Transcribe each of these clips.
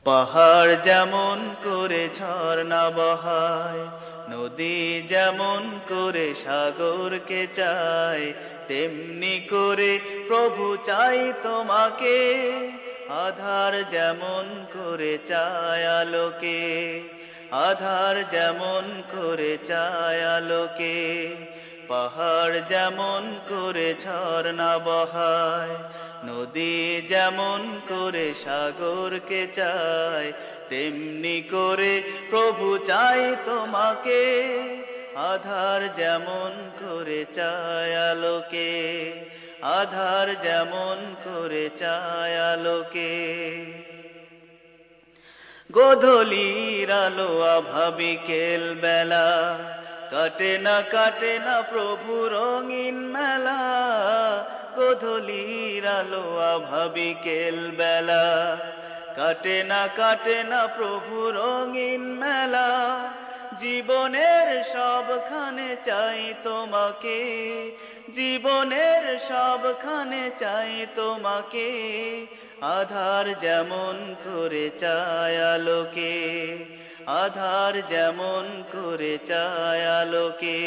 পাহাড় যেমন করে ঝর্ণা বহায়, নদী যেমন করে সাগরকে চায়, তেমনি করে প্রভু চাই তোমাকে। আধার যেমন করে চায় আলোকে, আধার যেমন করে চায় আলোকে। পাহাড় যেমন করে ঝর্ণা বহায়, নদী যেমন করে সাগরকে চায়, তেমনি করে প্রভু চাই তোমাকে। আধার যেমন করে চায় আলোকে, আধার যেমন করে চায় আলোকে। গোধূলির আলো আভা বিকেল বেলা, কাটে না প্রভু রঙিন মেলা। গোধূলির আলো আভা বিকেল বেলা, কাটে না প্রভু রঙিন মেলা। জীবনের সবখানে চাই তোমাকে, জীবনের সবখানে চাই তোমাকে। আধার যেমন করে চায় আলোকে, আধার যেমন করে চায় আলোকে।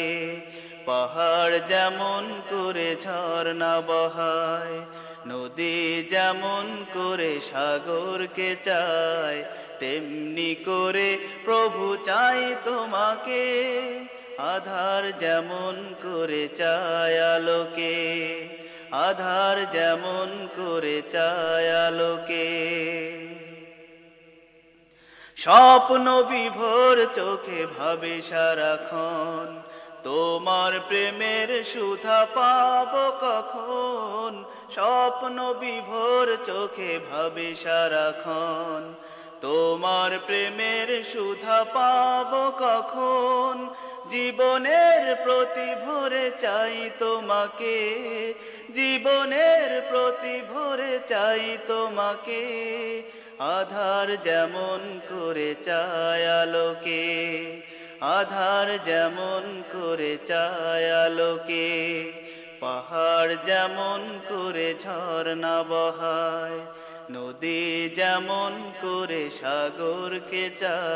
পাহাড় যেমন করে ঝর্ণা বহায়, নদী যেমন করে সাগরকে চায়, তেমনি করে প্রভু চাই তোমাকে। আধার যেমন করে চায় আলোকে, আধার যেমন করে চায় আলোকে। স্বপ্ন বিভোর চোখে ভাবে সারাক্ষণ, তোমার প্রেমের সুধা পাবো কখন। স্বপ্ন বিভোর চোখে ভাবে সারাক্ষণ, তোমার প্রেমের সুধা পাবো কখন। জীবনের প্রতি ভরে চাই তোমাকে, জীবনের প্রতি ভরে চাই তোমাকে। আধার যেমন করে চায় আলোকে, আধার যেমন করে চায় আলোকে। পাহাড় যেমন করে ঝর্ণা বহায়, নদী যেমন করে সাগরকে চায়।